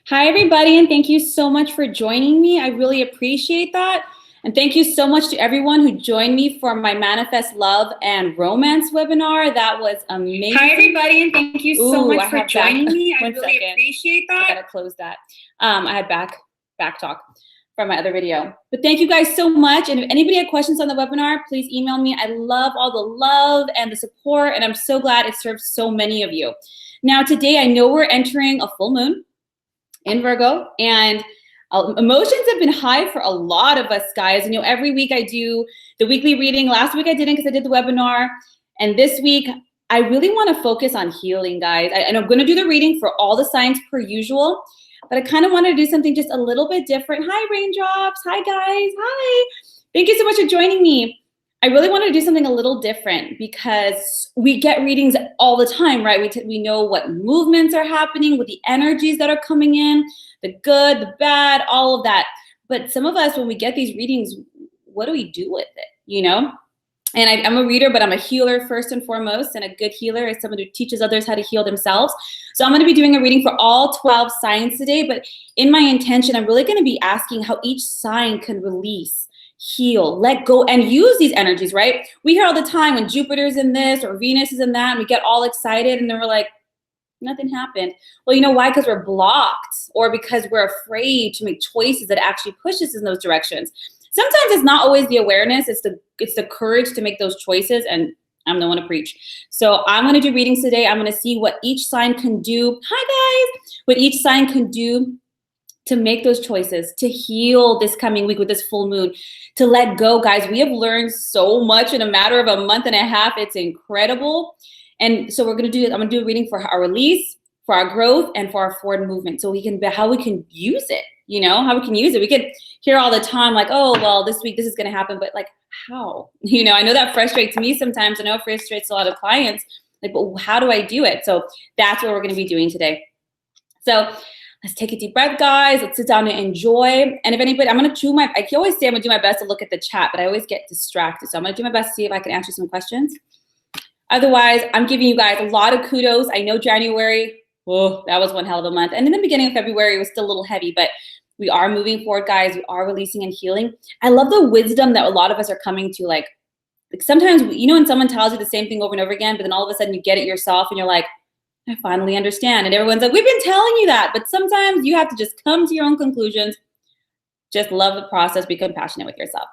Hi, everybody, and thank you so much for joining me. I really appreciate that. And thank you so much to everyone who joined me for my Manifest Love and Romance webinar. That was amazing. Hi, everybody, and thank you so much for joining me. I really appreciate that. I gotta close that. I had back talk from my other video. But thank you guys so much. And if anybody had questions on the webinar, please email me. I love all the love and the support, and I'm so glad it serves so many of you. Now, today, I know we're entering a full moon in Virgo, and emotions have been high for a lot of us, guys. And every week I do the weekly reading. Last week I didn't because I did the webinar, and this week I really want to focus on healing, guys. And I'm going to do the reading for all the signs per usual, but I kind of want to do something just a little bit different. Hi, raindrops. Hi, guys. Hi. Thank you so much for joining me. I really wanted to do something a little different because we get readings all the time, right? We know what movements are happening, with the energies that are coming in, the good, the bad, all of that. But some of us, when we get these readings, what do we do with it, And I'm a reader, but I'm a healer first and foremost. And a good healer is someone who teaches others how to heal themselves. So I'm going to be doing a reading for all 12 signs today. But in my intention, I'm really going to be asking how each sign can release, heal, let go, and use these energies, right? We hear all the time when Jupiter's in this or Venus is in that, and we get all excited, and then we're like, nothing happened. Well, you know why? Because we're blocked, or because we're afraid to make choices that actually push us in those directions. Sometimes it's not always the awareness, it's the courage to make those choices, and I'm the one to preach. So I'm going to do readings today. I'm going to see what each sign can do. Hi, guys. What each sign can do to make those choices, to heal this coming week with this full moon, to let go, guys. We have learned so much in a matter of a month and a half. It's incredible. And so I'm going to do a reading for our release, for our growth, and for our forward movement. So how we can use it, how we can use it. We could hear all the time like, oh, well, this week this is going to happen, but like how? I know that frustrates me sometimes. I know it frustrates a lot of clients. Like, but how do I do it? So that's what we're going to be doing today. So let's take a deep breath, guys. Let's sit down and enjoy. And if anybody, I always say I'm gonna do my best to look at the chat, but I always get distracted. So I'm gonna do my best to see if I can answer some questions. Otherwise, I'm giving you guys a lot of kudos. I know January, that was one hell of a month. And in the beginning of February, it was still a little heavy, but we are moving forward, guys. We are releasing and healing. I love the wisdom that a lot of us are coming to. Like sometimes, when someone tells you the same thing over and over again, but then all of a sudden you get it yourself and you're like, I finally understand. And everyone's like, we've been telling you that. But sometimes you have to just come to your own conclusions. Just love the process. Be compassionate with yourself.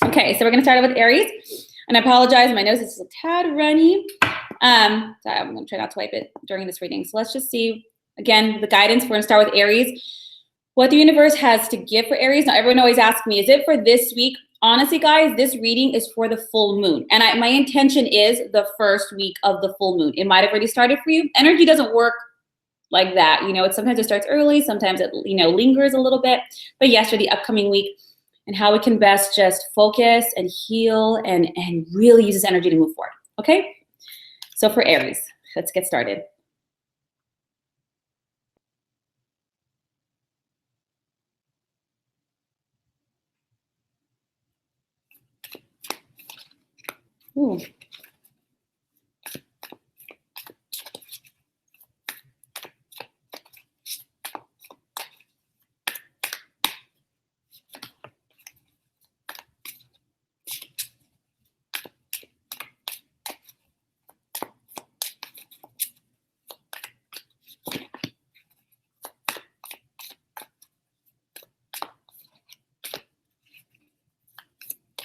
Okay, so we're going to start out with Aries. And I apologize. My nose is a tad runny. I'm going to try not to wipe it during this reading. So let's just see, again, the guidance. We're going to start with Aries. What the universe has to give for Aries. Now, everyone always asks me, is it for this week? Honestly, guys, this reading is for the full moon. And my intention is the first week of the full moon. It might have already started for you. Energy doesn't work like that. Sometimes it starts early. Sometimes it, lingers a little bit. But yes, for the upcoming week and how we can best just focus and heal and really use this energy to move forward. Okay? So for Aries, let's get started. Ooh.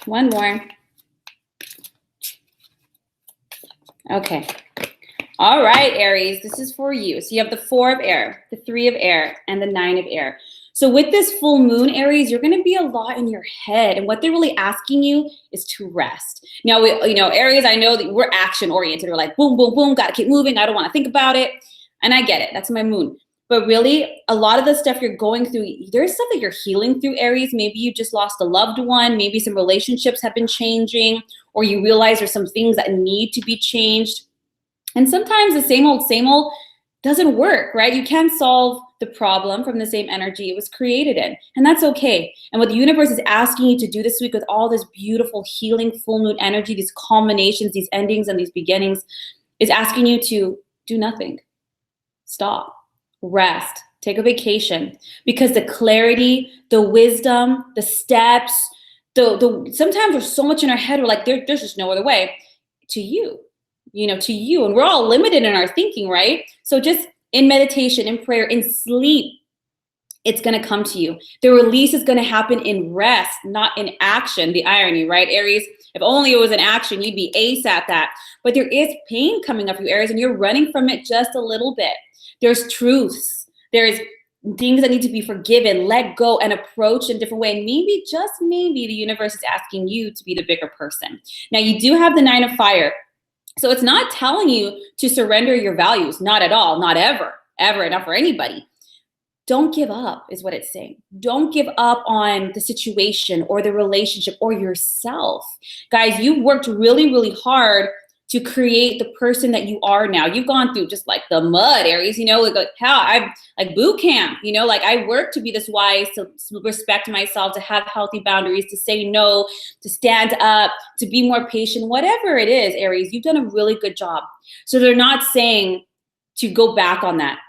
One more. Okay. All right, Aries, this is for you. So you have the 4 of air, the 3 of air, and the 9 of air. So with this full moon, Aries, you're going to be a lot in your head. And what they're really asking you is to rest. Now, Aries, I know that we're action oriented. We're like, boom, boom, boom, got to keep moving. I don't want to think about it. And I get it. That's my moon. But really, a lot of the stuff you're going through, there's stuff that you're healing through, Aries. Maybe you just lost a loved one. Maybe some relationships have been changing, or you realize there's some things that need to be changed. And sometimes the same old doesn't work, right? You can't solve the problem from the same energy it was created in. And that's okay. And what the universe is asking you to do this week with all this beautiful healing full moon energy, these culminations, these endings, and these beginnings, is asking you to do nothing. Stop. Rest. Take a vacation, because the clarity, the wisdom, the steps, sometimes we're so much in our head, we're like, there's just no other way. To you, to you. And we're all limited in our thinking, right? So just in meditation, in prayer, in sleep, it's going to come to you. The release is going to happen in rest, not in action. The irony, right, Aries? If only it was in action, you'd be ace at that. But there is pain coming up for you, Aries, and you're running from it just a little bit. There's truths. There's things that need to be forgiven, let go, and approached in a different way. And maybe, just maybe, the universe is asking you to be the bigger person. Now, you do have the 9 of fire. So it's not telling you to surrender your values. Not at all. Not ever. Ever. Not for anybody. Don't give up is what it's saying. Don't give up on the situation or the relationship or yourself. Guys, you worked really, really hard to create the person that you are now. You've gone through just like the mud, Aries, like hell, I'm like boot camp, like I work to be this wise, to respect myself, to have healthy boundaries, to say no, to stand up, to be more patient, whatever it is, Aries, you've done a really good job. So they're not saying to go back on that.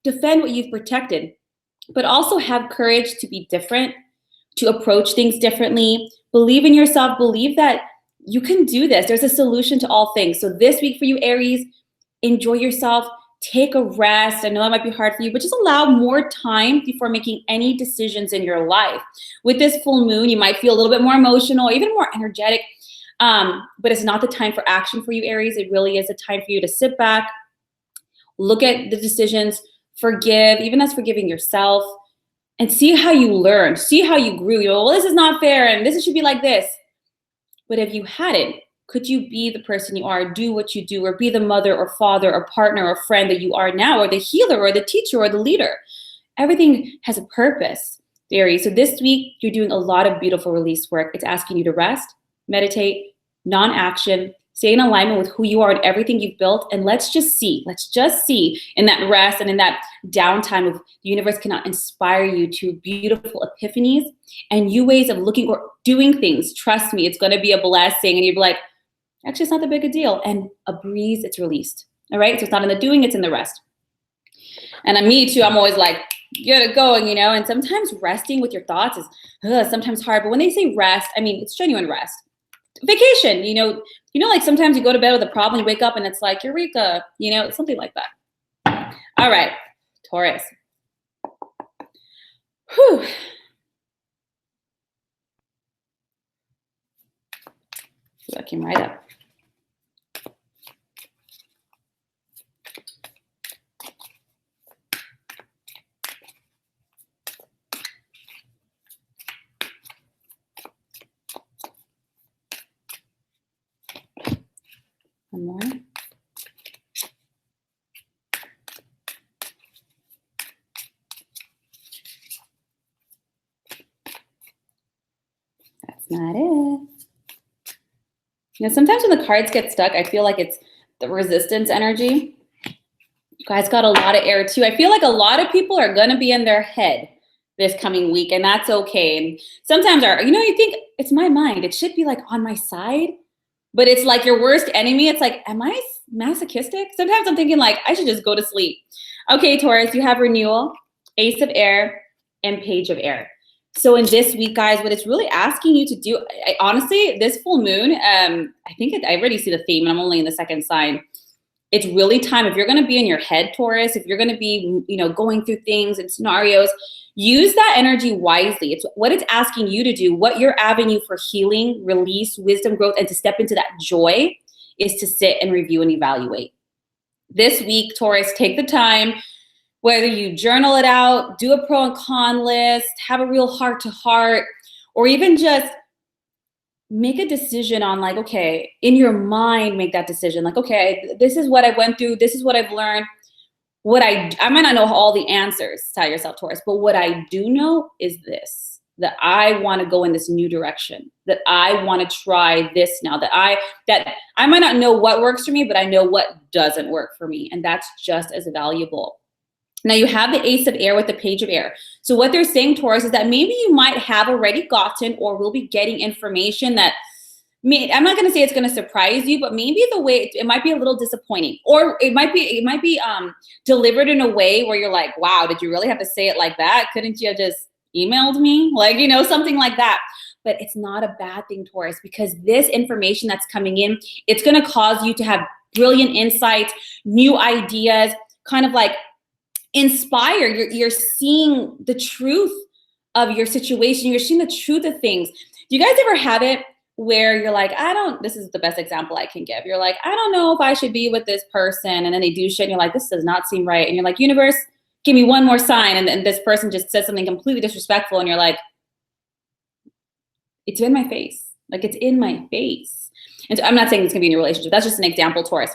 Defend what you've protected, but also have courage to be different, to approach things differently. Believe in yourself, believe that you can do this. There's a solution to all things. So this week for you, Aries, enjoy yourself, take a rest. I know that might be hard for you, but just allow more time before making any decisions in your life. With this full moon, you might feel a little bit more emotional, even more energetic, but it's not the time for action for you, Aries. It really is a time for you to sit back, look at the decisions, forgive, even as forgiving yourself, and see how you learn, see how you grew. Well, this is not fair, and this should be like this. But if you hadn't, could you be the person you are, do what you do, or be the mother or father or partner or friend that you are now, or the healer or the teacher or the leader? Everything has a purpose, Aries. So this week, you're doing a lot of beautiful release work. It's asking you to rest, meditate, non-action, stay in alignment with who you are and everything you've built. And let's just see in that rest and in that downtime of the universe cannot inspire you to beautiful epiphanies and new ways of looking or doing things. Trust me, it's going to be a blessing. And you'll be like, actually, it's not that big a deal. And a breeze, it's released. All right. So it's not in the doing, it's in the rest. And me too, I'm always like, get it going, and sometimes resting with your thoughts is sometimes hard. But when they say rest, I mean, it's genuine rest. Vacation, like sometimes you go to bed with a problem, you wake up and it's like, Eureka, something like that. All right, Taurus. Whew. So that came right up. One more. That's not it. Sometimes when the cards get stuck, I feel like it's the resistance energy. You guys got a lot of air too. I feel like a lot of people are going to be in their head this coming week, and that's okay. And sometimes you think it's my mind. It should be like on my side. But it's like your worst enemy. It's like, am I masochistic? Sometimes I'm thinking like, I should just go to sleep. Okay, Taurus, you have renewal, Ace of Air, and Page of Air. So in this week, guys, what it's really asking you to do, honestly, this full moon, I already see the theme, and I'm only in the second sign. It's really time, if you're going to be in your head, Taurus, if you're going to be, going through things and scenarios, use that energy wisely. It's what it's asking you to do, what your avenue for healing, release, wisdom, growth, and to step into that joy is to sit and review and evaluate. This week, Taurus, take the time, whether you journal it out, do a pro and con list, have a real heart to heart, or even just make a decision on like, okay, in your mind, make that decision. Like, okay, this is what I went through. This is what I've learned. I might not know all the answers, tell yourself, Taurus, but what I do know is this, that I want to go in this new direction, that I want to try this now, that I might not know what works for me, but I know what doesn't work for me. And that's just as valuable. Now you have the Ace of Air with the Page of Air. So what they're saying, Taurus, is that maybe you might have already gotten or will be getting information that I'm not going to say it's going to surprise you, but maybe the way it might be a little disappointing, or it might be delivered in a way where you're like, wow, did you really have to say it like that? Couldn't you have just emailed me? Like, you know, something like that. But it's not a bad thing, Taurus, because this information that's coming in, it's going to cause you to have brilliant insights, new ideas, kind of like inspire. You're seeing the truth of your situation. You're seeing the truth of things. Do you guys ever have it where you're like, this is the best example I can give. You're like, I don't know if I should be with this person. And then they do shit and you're like, this does not seem right. And you're like, universe, give me one more sign. And then this person just says something completely disrespectful. And you're like, it's in my face. Like, it's in my face. And so I'm not saying it's gonna be in your relationship. That's just an example, Taurus.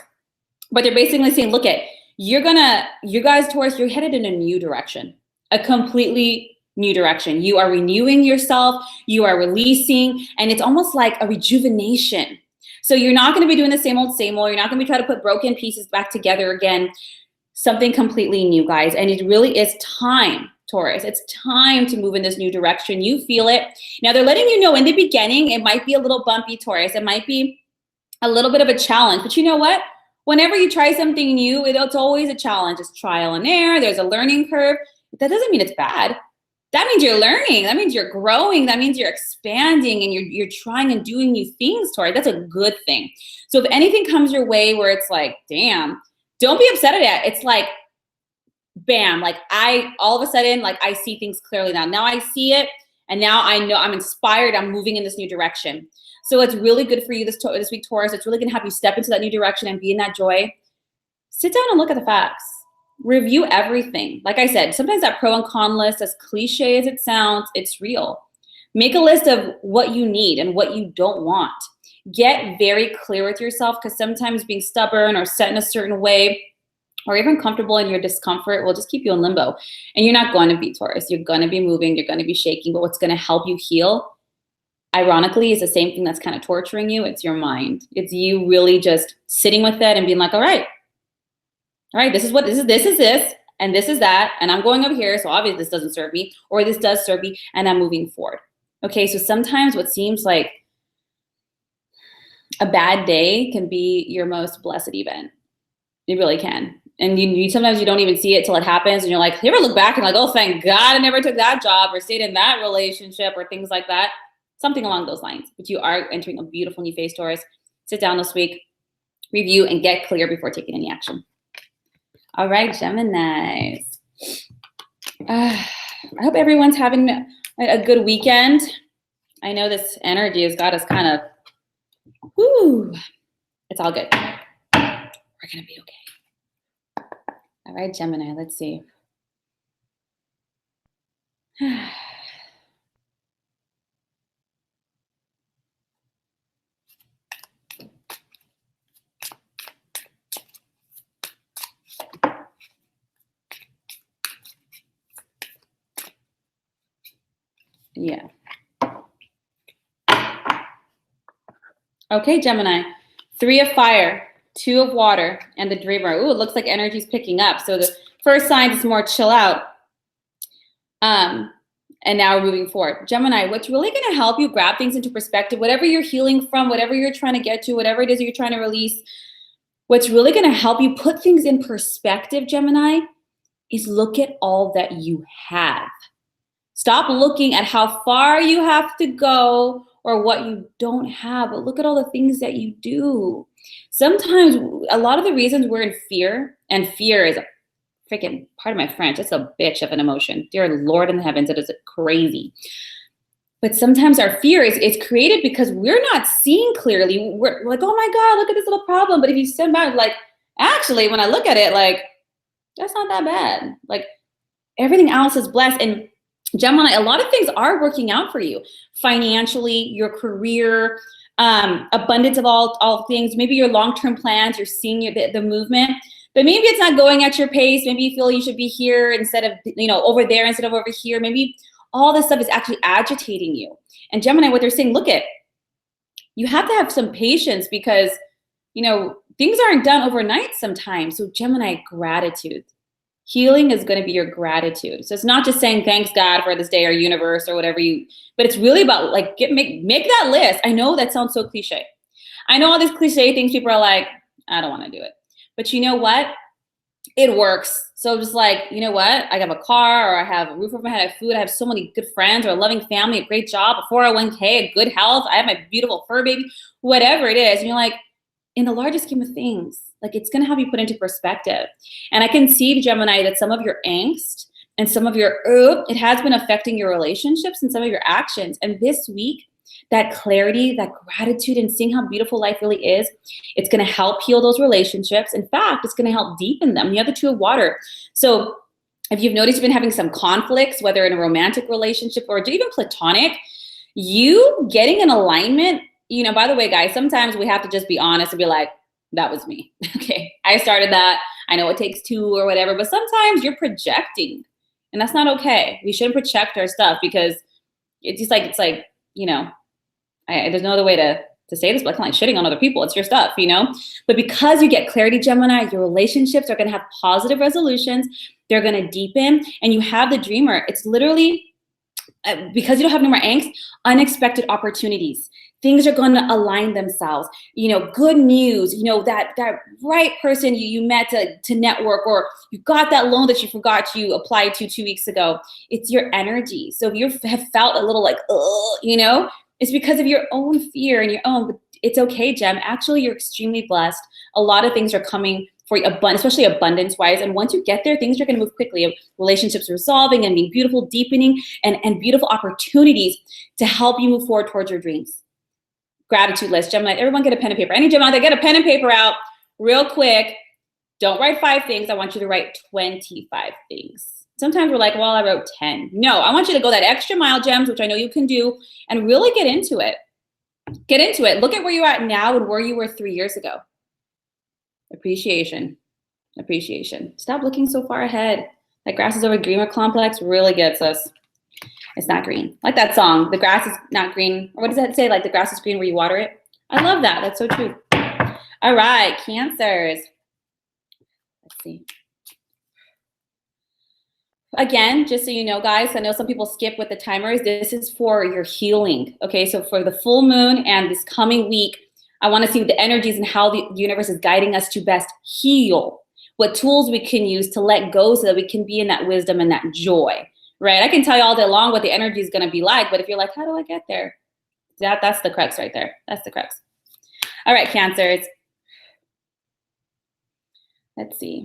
But they're basically saying, look at, you guys, Taurus, you're headed in a new direction, a completely new direction. You are renewing yourself, you are releasing, and it's almost like a rejuvenation. So you're not gonna be doing the same old. You're not gonna be trying to put broken pieces back together again. Something completely new, guys. And it really is time, Taurus. It's time to move in this new direction. You feel it. Now they're letting you know in the beginning, it might be a little bumpy, Taurus. It might be a little bit of a challenge, but you know what? Whenever you try something new, it's always a challenge. It's trial and error. There's a learning curve. That doesn't mean it's bad. That means you're learning. That means you're growing. That means you're expanding and you're trying and doing new things, Taurus. That's a good thing. So if anything comes your way where it's like, damn, don't be upset at it. It's like, bam, like all of a sudden, like I see things clearly now. Now I see it, and now I know I'm inspired. I'm moving in this new direction. So it's really good for you this week, Taurus. It's really gonna have you step into that new direction and be in that joy. Sit down and look at the facts. Review everything. Like I said, sometimes that pro and con list, as cliche as it sounds, it's real. Make a list of what you need and what you don't want. Get very clear with yourself, because sometimes being stubborn or set in a certain way, or even comfortable in your discomfort, will just keep you in limbo. And you're not going to be, Taurus. You're going to be moving. You're going to be shaking. But what's going to help you heal, ironically, is the same thing that's kind of torturing you. It's your mind. It's you really just sitting with it and being like, all right, this is this, and this is that, and I'm going over here, so obviously this doesn't serve me, or this does serve me, and I'm moving forward. Okay, so sometimes what seems like a bad day can be your most blessed event. It really can. And you sometimes you don't even see it till it happens, and you're like, you ever look back and like, oh, thank God I never took that job or stayed in that relationship or things like that. Something along those lines. But you are entering a beautiful new phase, Taurus. Sit down this week, review, and get clear before taking any action. All right, Geminis. I hope everyone's having a good weekend. I know this energy has got us kind of, whoo, it's all good. We're going to be okay. All right, Gemini, let's see. Yeah. Okay, Gemini. 3 of fire, 2 of water, and the dreamer. Ooh, it looks like energy's picking up. So the first sign is more chill out. And now we're moving forward. Gemini, what's really going to help you grab things into perspective, whatever you're healing from, whatever you're trying to get to, whatever it is you're trying to release, what's really going to help you put things in perspective, Gemini, is look at all that you have. Stop looking at how far you have to go or what you don't have, but look at all the things that you do. Sometimes, a lot of the reasons we're in fear, and fear is a freaking, pardon my French, it's a bitch of an emotion. Dear Lord in the heavens, it is crazy. But sometimes our fear is created because we're not seeing clearly. We're like, oh my God, look at this little problem. But if you stand back, like, actually, when I look at it, like, that's not that bad. Like, everything else is blessed. And Gemini, a lot of things are working out for you. Financially, your career, abundance of all things, maybe your long-term plans, you're seeing the movement. But maybe it's not going at your pace. Maybe you feel you should be here instead of, over there instead of over here. Maybe all this stuff is actually agitating you. And Gemini, what they're saying, look at, you have to have some patience because, things aren't done overnight sometimes. So Gemini, gratitude. Healing is going to be your gratitude. So it's not just saying thanks God for this day or universe or whatever but it's really about like make that list. I know that sounds so cliche. I know all these cliche things people are like, I don't want to do it. But you know what? It works. So just like, you know what? I have a car, or I have a roof over my head, I have food, I have so many good friends, or a loving family, a great job, a 401k, a good health, I have my beautiful fur baby, whatever it is. And you're like, in the largest scheme of things, like it's going to help you put into perspective. And I can see, Gemini, that some of your angst and some of your, it has been affecting your relationships and some of your actions. And this week, that clarity, that gratitude, and seeing how beautiful life really is, it's going to help heal those relationships. In fact, it's going to help deepen them. You have the Two of Water. So if you've noticed you've been having some conflicts, whether in a romantic relationship or even platonic, you getting in alignment, you know, by the way, guys, sometimes we have to just be honest and be like, that was me. Okay, I started that. I know it takes two or whatever, but sometimes you're projecting, and that's not okay. We shouldn't project our stuff because it's like, you know, there's no other way to say this, but I'm like shitting on other people. It's your stuff, you know? But because you get clarity, Gemini, your relationships are going to have positive resolutions. They're going to deepen, and you have the dreamer. It's literally, because you don't have no more angst, unexpected opportunities. Things are going to align themselves. You know, good news, you know, that right person you met to network, or you got that loan that you forgot you applied to 2 weeks ago. It's your energy. So if you have felt a little like, you know, it's because of your own fear and your own, but it's okay, Gem. Actually, you're extremely blessed. A lot of things are coming for you, especially abundance-wise. And once you get there, things are going to move quickly. Relationships resolving and being beautiful, deepening, and beautiful opportunities to help you move forward towards your dreams. Gratitude list, Gemini. Everyone get a pen and paper. Any Gemini, get a pen and paper out real quick. Don't write 5 things. I want you to write 25 things. Sometimes we're like, well, I wrote 10. No, I want you to go that extra mile, Gems, which I know you can do, and really get into it. Get into it. Look at where you're at now and where you were 3 years ago. Appreciation. Appreciation. Stop looking so far ahead. That grass is over greener complex really gets us. It's not green. Like that song, the grass is not green. Or what does that say? Like the grass is green where you water it. I love that. That's so true. All right, Cancers. Let's see. Again, just so you know, guys, I know some people skip with the timers. This is for your healing. Okay, so for the full moon and this coming week, I want to see the energies and how the universe is guiding us to best heal. What tools we can use to let go so that we can be in that wisdom and that joy, right? I can tell you all day long what the energy is going to be like, but if you're like, how do I get there? That's the crux right there. That's the crux. All right, Cancers. Let's see.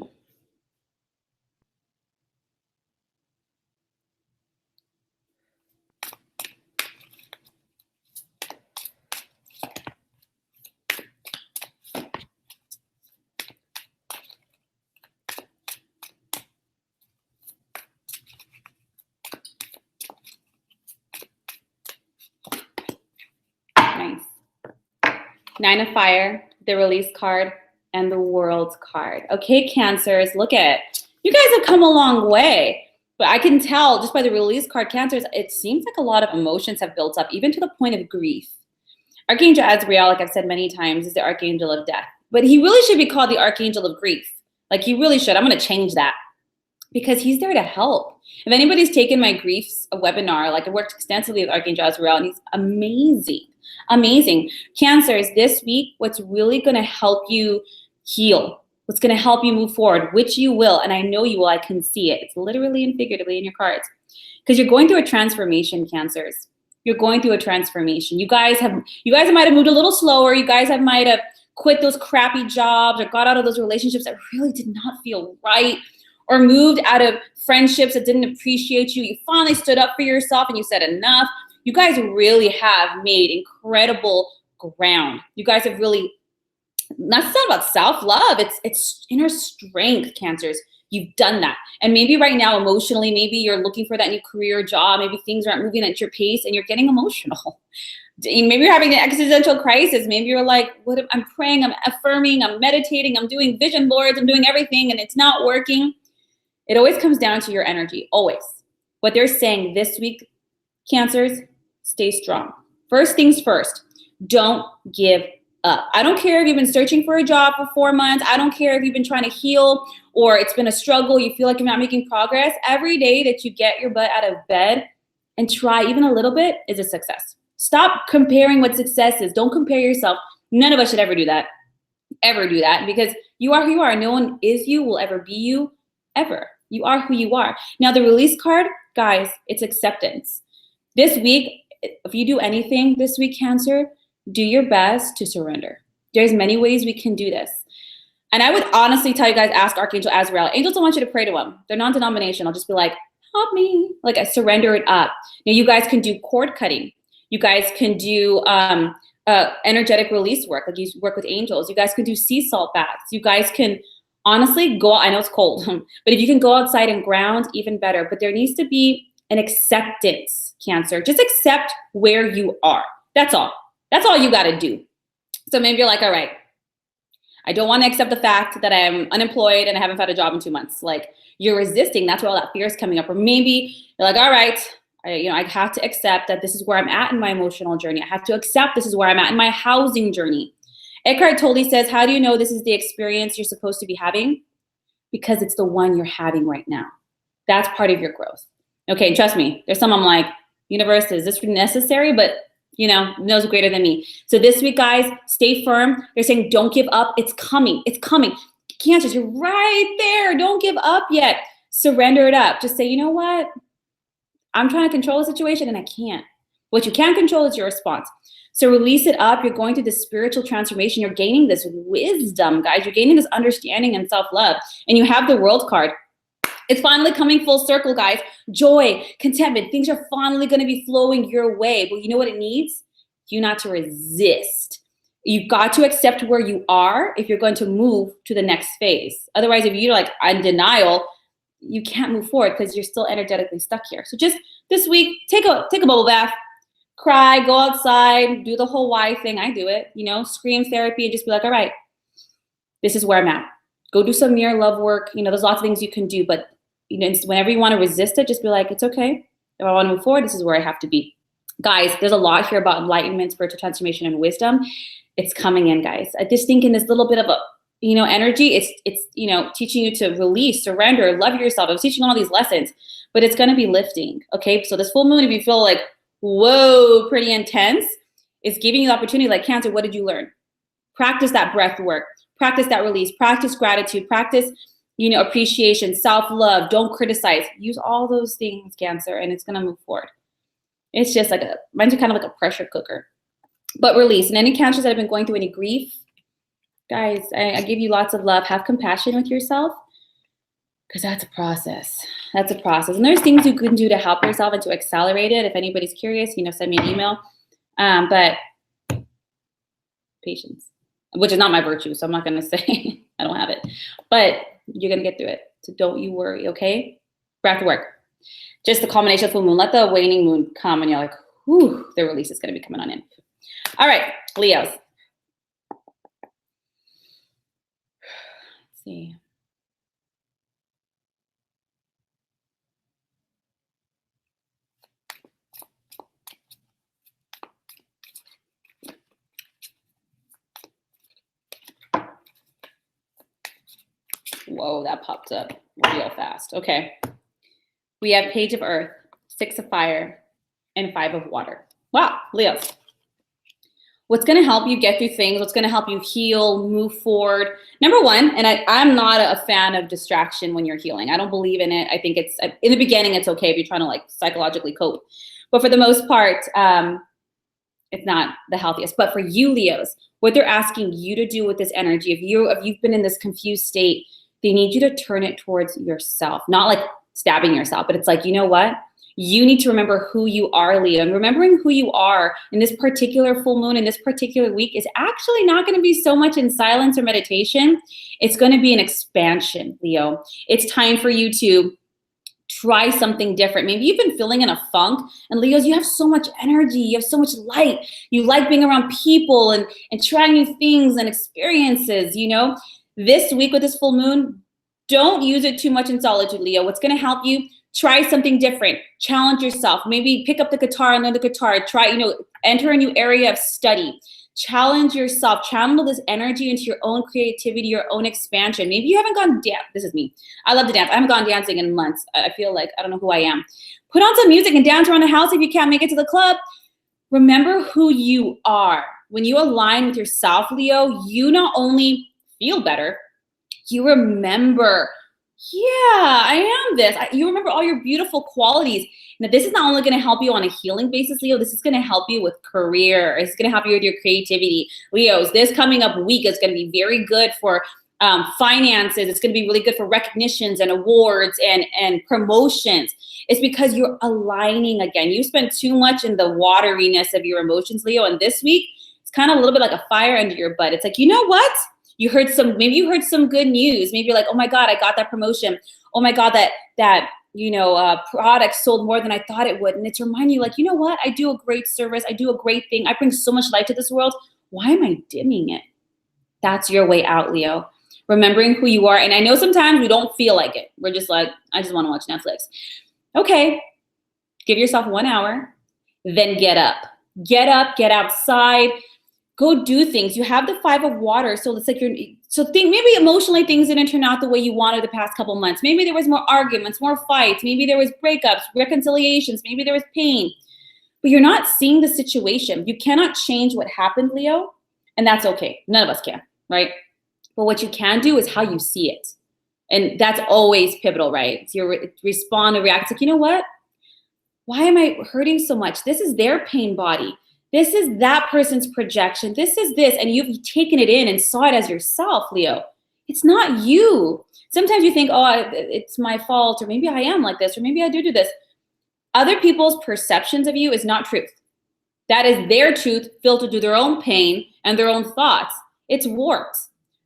Nice. 9 of Fire, the Release card, and the World card. Okay, Cancers, look at it. You guys have come a long way, but I can tell just by the Release card, Cancers, it seems like a lot of emotions have built up, even to the point of grief. Archangel Azrael, like I've said many times, is the Archangel of Death, but he really should be called the Archangel of Grief. Like he really should. I'm going to change that because he's there to help. If anybody's taken my griefs webinar, like I worked extensively with Archangel Azrael, and he's amazing. Amazing. Cancers, this week, what's really going to help you heal, what's going to help you move forward, which you will, and I know you will, I can see it. It's literally and figuratively in your cards. Because you're going through a transformation, Cancers. You're going through a transformation. You guys might have moved a little slower. You guys might have quit those crappy jobs or got out of those relationships that really did not feel right, or moved out of friendships that didn't appreciate you. You finally stood up for yourself and you said enough. You guys really have made incredible ground. You guys have really, that's not about self-love. It's inner strength, Cancers. You've done that. And maybe right now, emotionally, maybe you're looking for that new career job. Maybe things aren't moving at your pace and you're getting emotional. Maybe you're having an existential crisis. Maybe you're like, I'm praying, I'm affirming, I'm meditating, I'm doing vision boards, I'm doing everything, and it's not working. It always comes down to your energy, always. What they're saying this week, Cancers, stay strong. First things first, don't give up. I don't care if you've been searching for a job for 4 months. I don't care if you've been trying to heal or it's been a struggle. You feel like you're not making progress. Every day that you get your butt out of bed and try even a little bit is a success. Stop comparing what success is. Don't compare yourself. None of us should ever do that. Ever do that, because you are who you are. No one is you, will ever be you, ever. You are who you are. Now the release card, guys, it's acceptance. This week, if you do anything this week, Cancer, do your best to surrender. There's many ways we can do this. And I would honestly tell you guys, ask Archangel Azrael. Angels don't want you to pray to them. They're non-denominational. Just be like, help me. Like, I surrender it up. Now you guys can do cord cutting. You guys can do energetic release work. Like you work with angels. You guys can do sea salt baths. You guys can honestly go, I know it's cold, but if you can go outside and ground, even better. But there needs to be an acceptance, Cancer. Just accept where you are. That's all. That's all you got to do. So maybe you're like, all right, I don't want to accept the fact that I'm unemployed and I haven't found a job in 2 months. Like, you're resisting. That's where all that fear is coming up. Or maybe you're like, all right, I have to accept that this is where I'm at in my emotional journey. I have to accept this is where I'm at in my housing journey. Eckhart Tolle says, how do you know this is the experience you're supposed to be having? Because it's the one you're having right now. That's part of your growth. Okay, trust me. There's some I'm like, universe, is this necessary? But knows greater than me. So this week, guys, stay firm. They're saying, don't give up. It's coming. It's coming. Cancers, you're right there. Don't give up yet. Surrender it up. Just say, you know what? I'm trying to control the situation and I can't. What you can control is your response. So release it up. You're going through this spiritual transformation. You're gaining this wisdom, guys. You're gaining this understanding and self-love. And you have the World card. It's finally coming full circle, guys. Joy, contentment, things are finally going to be flowing your way. But you know what it needs? You not to resist. You've got to accept where you are if you're going to move to the next phase. Otherwise, if you're like in denial, you can't move forward because you're still energetically stuck here. So just this week, take a bubble bath, cry, go outside, do the whole why thing. I do it, scream therapy, and just be like, all right, this is where I'm at. Go do some mirror love work. There's lots of things you can do, but whenever you want to resist it, just be like, it's okay. If I want to move forward, this is where I have to be. Guys, there's a lot here about enlightenment, spiritual transformation, and wisdom. It's coming in, guys. I just think in this little bit of a, energy, it's teaching you to release, surrender, love yourself. I was teaching all these lessons, but it's going to be lifting. Okay. So this full moon, if you feel like, whoa, pretty intense, is giving you the opportunity, like, Cancer, what did you learn? Practice that breath work. Practice that release, practice gratitude, practice, appreciation, self-love, don't criticize. Use all those things, Cancer, and it's going to move forward. It's just like mine's kind of like a pressure cooker. But release. And any Cancers that have been going through any grief, guys, I give you lots of love. Have compassion with yourself, because that's a process. That's a process. And there's things you can do to help yourself and to accelerate it. If anybody's curious, send me an email. But patience. Which is not my virtue, so I'm not going to say I don't have it. But you're going to get through it. So don't you worry, okay? Breath work. Just the culmination of full moon. Let the waning moon come, and you're like, whew, the release is going to be coming on in. All right, Leos. Let's see. Whoa, that popped up real fast. Okay. We have Page of Earth, 6 of Fire, and 5 of Water. Wow, Leos. What's going to help you get through things, what's going to help you heal, move forward. Number one, and I'm not a fan of distraction when you're healing. I don't believe in it. I think it's, in the beginning, it's okay if you're trying to psychologically cope. But for the most part, it's not the healthiest. But for you, Leos, what they're asking you to do with this energy, if you've been in this confused state, they need you to turn it towards yourself, not like stabbing yourself, but it's like, you know what? You need to remember who you are, Leo. And remembering who you are in this particular full moon, in this particular week, is actually not going to be so much in silence or meditation. It's going to be an expansion, Leo. It's time for you to try something different. Maybe you've been feeling in a funk, and Leos, you have so much energy. You have so much light. You like being around people and trying new things and experiences, This week with this full moon, don't use it too much in solitude, Leo. What's going to help you? Try something different. Challenge yourself. Maybe pick up the guitar and learn the guitar. Try, enter a new area of study. Challenge yourself. Channel this energy into your own creativity, your own expansion. Maybe you haven't gone dance. This is me. I love to dance. I haven't gone dancing in months. I feel like I don't know who I am. Put on some music and dance around the house if you can't make it to the club. Remember who you are. When you align with yourself, Leo, you not only feel better, you remember, yeah, I am this. You remember all your beautiful qualities. Now, this is not only going to help you on a healing basis, Leo, this is going to help you with career. It's going to help you with your creativity. Leos, this coming up week is going to be very good for finances. It's going to be really good for recognitions and awards and promotions. It's because you're aligning again. You spend too much in the wateriness of your emotions, Leo, and this week, it's kind of a little bit like a fire under your butt. It's like, you know what? Maybe you heard some good news. Maybe you're like, oh my God, I got that promotion. Oh my God, that product sold more than I thought it would. And it's reminding you like, you know what? I do a great service. I do a great thing. I bring so much light to this world. Why am I dimming it? That's your way out, Leo. Remembering who you are. And I know sometimes we don't feel like it. We're just like, I just want to watch Netflix. Okay. Give yourself 1 hour, then get up. Get up, get outside. Go do things. You have the 5 of water. So it's like maybe emotionally things didn't turn out the way you wanted the past couple months. Maybe there was more arguments, more fights. Maybe there was breakups, reconciliations. Maybe there was pain. But you're not seeing the situation. You cannot change what happened, Leo. And that's okay. None of us can, right? But what you can do is how you see it. And that's always pivotal, right? It's your respond and react. It's like, you know what? Why am I hurting so much? This is their pain body. This is that person's projection. This is this. And you've taken it in and saw it as yourself, Leo. It's not you. Sometimes you think, oh, it's my fault, or maybe I am like this, or maybe I do this. Other people's perceptions of you is not truth. That is their truth filtered through their own pain and their own thoughts. It's warped.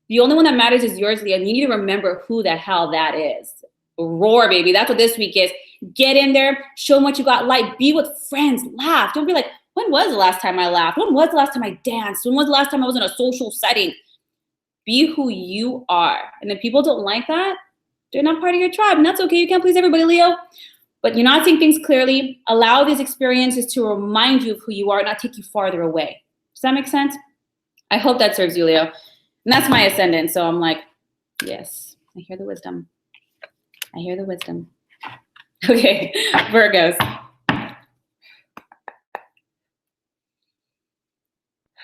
The only one that matters is yours, Leo. And you need to remember who the hell that is. Roar, baby. That's what this week is. Get in there. Show them what you got. Like, be with friends. Laugh. Don't be like, when was the last time I laughed? When was the last time I danced? When was the last time I was in a social setting? Be who you are. And if people don't like that, they're not part of your tribe. And that's okay. You can't please everybody, Leo. But you're not seeing things clearly. Allow these experiences to remind you of who you are, not take you farther away. Does that make sense? I hope that serves you, Leo. And that's my ascendant. So I'm like, yes, I hear the wisdom. I hear the wisdom. Okay, Virgos.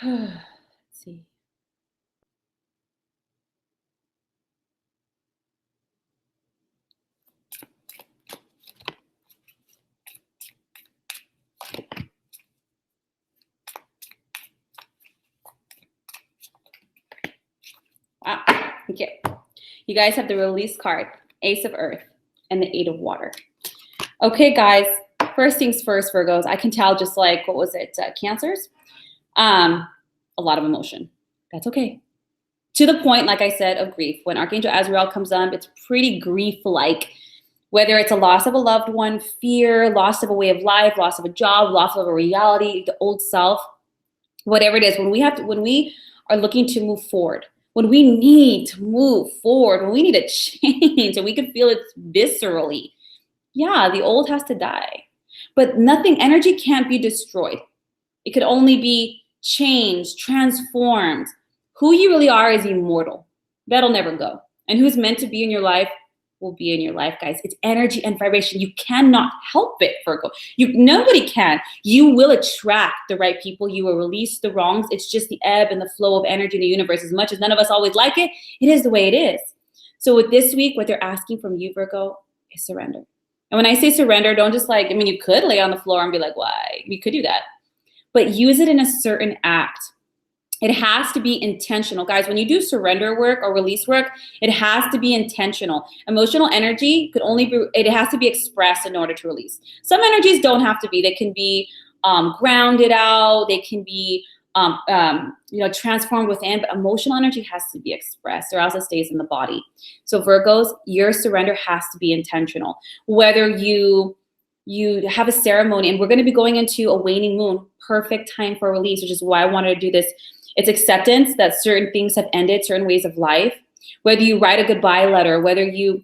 Let's see. Wow. Okay. You guys have the release card, Ace of Earth, and the 8 of Water. Okay, guys. First things first, Virgos. I can tell just like, what was it, Cancers? A lot of emotion. That's okay. To the point, like I said, of grief. When Archangel Azrael comes on, it's pretty grief-like. Whether it's a loss of a loved one, fear, loss of a way of life, loss of a job, loss of a reality, the old self, whatever it is. When we are looking to move forward, when we need to move forward, when we need a change, and we can feel it viscerally, yeah, the old has to die. But energy can't be destroyed. It could only be changed, transformed. Who you really are is immortal. That'll never go. And who's meant to be in your life will be in your life, guys. It's energy and vibration. You cannot help it, Virgo. Nobody can. You will attract the right people. You will release the wrongs. It's just the ebb and the flow of energy in the universe. As much as none of us always like it, it is the way it is. So with this week, what they're asking from you, Virgo, is surrender. And when I say surrender, don't just you could lay on the floor and be like, why? You could do that. But use it in a certain act. It has to be intentional. Guys, when you do surrender work or release work, it has to be intentional. Emotional energy it has to be expressed in order to release. Some energies don't have to be. They can be grounded out. They can be transformed within, but emotional energy has to be expressed or else it stays in the body. So Virgos, your surrender has to be intentional. Whether you have a ceremony, and we're going to be going into a waning moon, perfect time for release, which is why I wanted to do this. It's acceptance that certain things have ended, certain ways of life. Whether you write a goodbye letter, whether you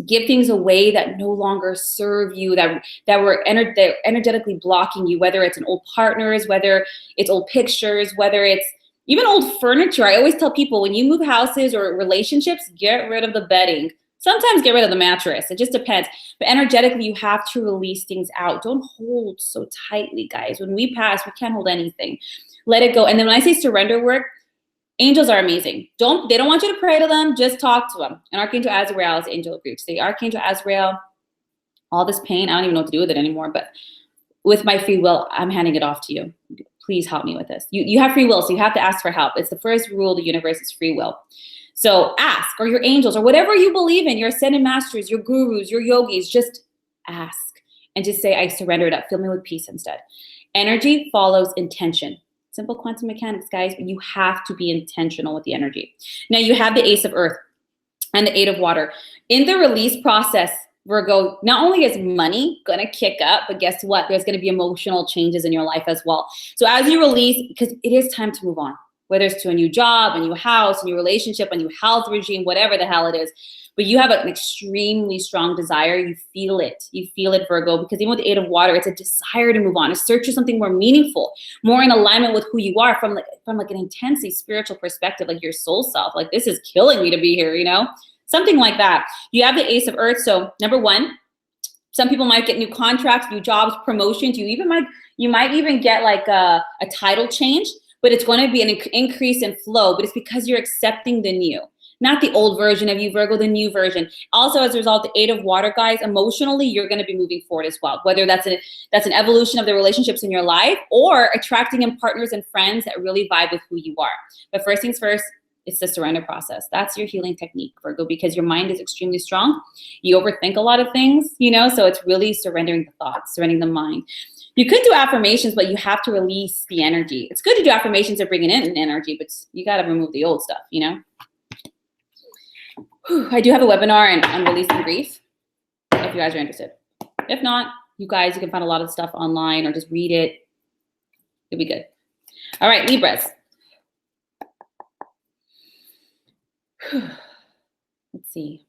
give things away that no longer serve you, that were energetically blocking you, whether it's an old partners, whether it's old pictures, whether it's even old furniture. I always tell people, when you move houses or relationships, get rid of the bedding. Sometimes get rid of the mattress. It just depends. But energetically, you have to release things out. Don't hold so tightly, guys. When we pass, we can't hold anything. Let it go. And then when I say surrender work, angels are amazing. They don't want you to pray to them. Just talk to them. And Archangel Azrael is angel of grief. Say, Archangel Azrael, all this pain, I don't even know what to do with it anymore. But with my free will, I'm handing it off to you. Please help me with this. You have free will, so you have to ask for help. It's the first rule of the universe is free will. So ask, or your angels, or whatever you believe in, your ascended masters, your gurus, your yogis, just ask and just say, I surrender it up. Fill me with peace instead. Energy follows intention. Simple quantum mechanics, guys, but you have to be intentional with the energy. Now you have the Ace of Earth and the Eight of Water. In the release process, Virgo, not only is money gonna kick up, but guess what? There's gonna be emotional changes in your life as well. So as you release, because it is time to move on, whether it's to a new job, a new house, a new relationship, a new health regime, whatever the hell it is. But you have an extremely strong desire. You feel it. You feel it, Virgo, because even with the Eight of Water, it's a desire to move on, to search for something more meaningful, more in alignment with who you are from like an intensely spiritual perspective, like your soul self. Like, this is killing me to be here, you know? Something like that. You have the Ace of Earth. So number one, some people might get new contracts, new jobs, promotions. You might even get like a title change, but it's going to be an increase in flow, but it's because you're accepting the new. Not the old version of you, Virgo, the new version. Also, as a result, the Eight of Water, guys, emotionally, you're going to be moving forward as well. Whether that's an evolution of the relationships in your life or attracting in partners and friends that really vibe with who you are. But first things first, it's the surrender process. That's your healing technique, Virgo, because your mind is extremely strong. You overthink a lot of things, you know, so it's really surrendering the thoughts, surrendering the mind. You could do affirmations, but you have to release the energy. It's good to do affirmations and bringing in energy, but you got to remove the old stuff, you know? I do have a webinar on releasing grief, if you guys are interested. If not, you guys, you can find a lot of stuff online or just read it. It'll be good. All right, Libras. Let's see.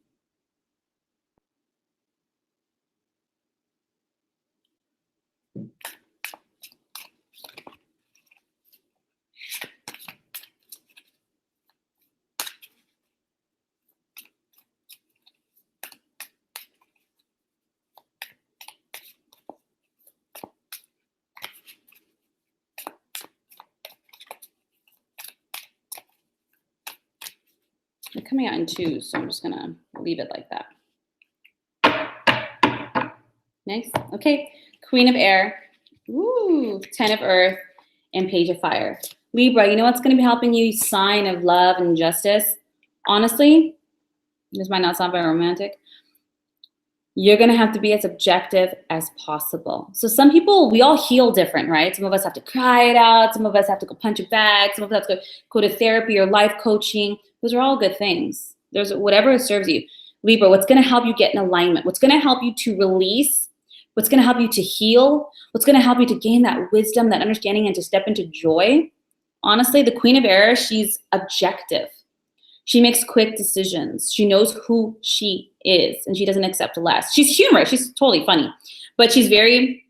They're coming out in twos, so I'm just gonna leave it like that. Nice. Okay. Queen of Air. Ooh, 10 of Earth and Page of Fire. Libra, you know what's gonna be helping you? Sign of love and justice. Honestly, this might not sound very romantic. You're gonna have to be as objective as possible. So some people, we all heal different, right? Some of us have to cry it out. Some of us have to go punch a bag. Some of us have to go to therapy or life coaching. Those are all good things. There's whatever serves you. Libra, what's gonna help you get in alignment? What's gonna help you to release? What's gonna help you to heal? What's gonna help you to gain that wisdom, that understanding, and to step into joy? Honestly, the Queen of Air, she's objective. She makes quick decisions. She knows who she is, and she doesn't accept less. She's humorous. She's totally funny, but she's very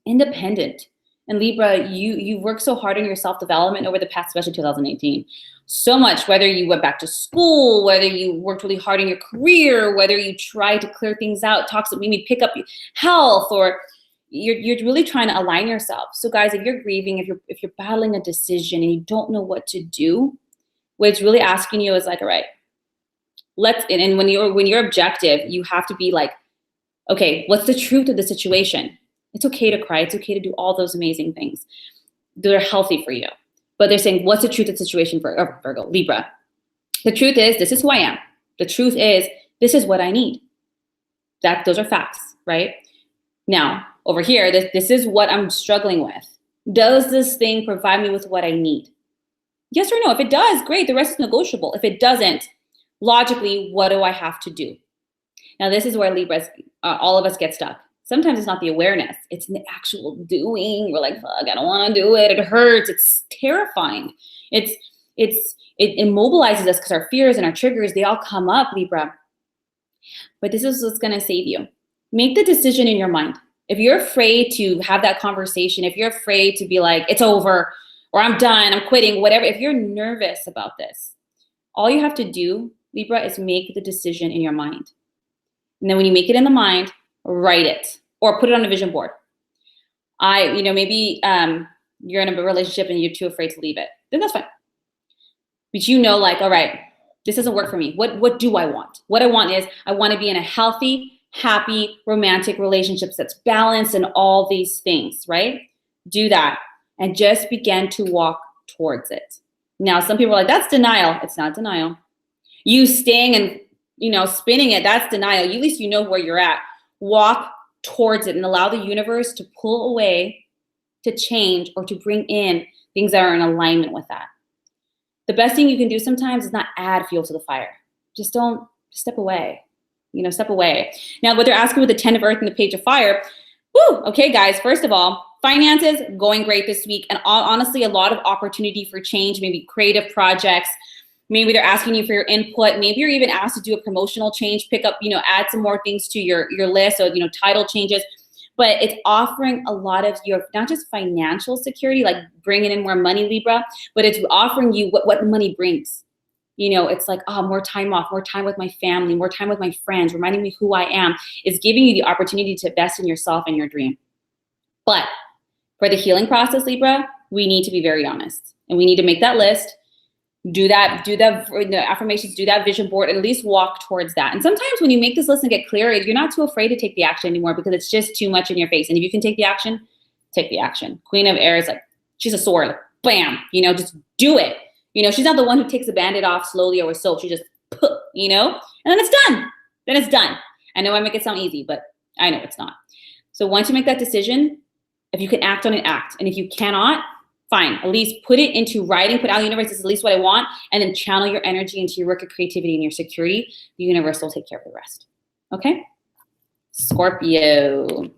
independent. And Libra, you worked so hard on your self-development over the past, especially 2018. So much, whether you went back to school, whether you worked really hard in your career, whether you tried to clear things out, toxic, maybe pick up health, or you're really trying to align yourself. So guys, if you're grieving, if you're battling a decision and you don't know what to do, what it's really asking you is like, all right, and when you're objective, you have to be like, okay, what's the truth of the situation? It's okay to cry. It's okay to do all those amazing things. They're healthy for you. But they're saying, what's the truth of the situation for Virgo, Libra? The truth is, this is who I am. The truth is, this is what I need. Those are facts, right? Now, over here, this is what I'm struggling with. Does this thing provide me with what I need? Yes or no? If it does, great. The rest is negotiable. If it doesn't, logically, what do I have to do? Now, this is where Libras, all of us get stuck. Sometimes it's not the awareness. It's the actual doing. We're like, fuck, I don't want to do it. It hurts. It's terrifying. It immobilizes us because our fears and our triggers, they all come up, Libra. But this is what's going to save you. Make the decision in your mind. If you're afraid to have that conversation, if you're afraid to be like, it's over, or I'm done, I'm quitting, whatever, if you're nervous about this, all you have to do, Libra, is make the decision in your mind. And then when you make it in the mind, write it or put it on a vision board. Maybe you're in a relationship and you're too afraid to leave it. Then that's fine. But like, all right, this doesn't work for me. What do I want? What I want is I want to be in a healthy, happy, romantic relationship that's balanced and all these things, right? Do that and just begin to walk towards it. Now, some people are like, that's denial. It's not denial. You staying and, spinning it, that's denial. At least you know where you're at. Walk towards it and allow the universe to pull away, to change, or to bring in things that are in alignment with that. The best thing you can do sometimes is not add fuel to the fire. Just step away. Step away. Now, what they're asking with the 10 of Earth and the Page of Fire, okay, guys, first of all, finances going great this week. And honestly, a lot of opportunity for change, maybe creative projects. Maybe they're asking you for your input. Maybe you're even asked to do a promotional change, pick up, add some more things to your list. So, title changes. But it's offering a lot of your, not just financial security, like bringing in more money, Libra, but it's offering you what money brings. It's like, more time off, more time with my family, more time with my friends, reminding me who I am. It's giving you the opportunity to invest in yourself and your dream. But for the healing process, Libra, we need to be very honest. And we need to make that list, do the affirmations, do that vision board, and at least walk towards that. And sometimes when you make this list and get clear, you're not too afraid to take the action anymore because it's just too much in your face. And if you can take the action, take the action. Queen of Aries, like, she's a sword. Bam, just do it. She's not the one who takes the Band-Aid off slowly or with soap. She just, and then it's done. Then it's done. I know I make it sound easy, but I know it's not. So once you make that decision, if you can act on it, act. And if you cannot, fine. At least put it into writing, put out in the universe, this is at least what I want, and then channel your energy into your work of creativity and your security. The universe will take care of the rest. Okay? Scorpio.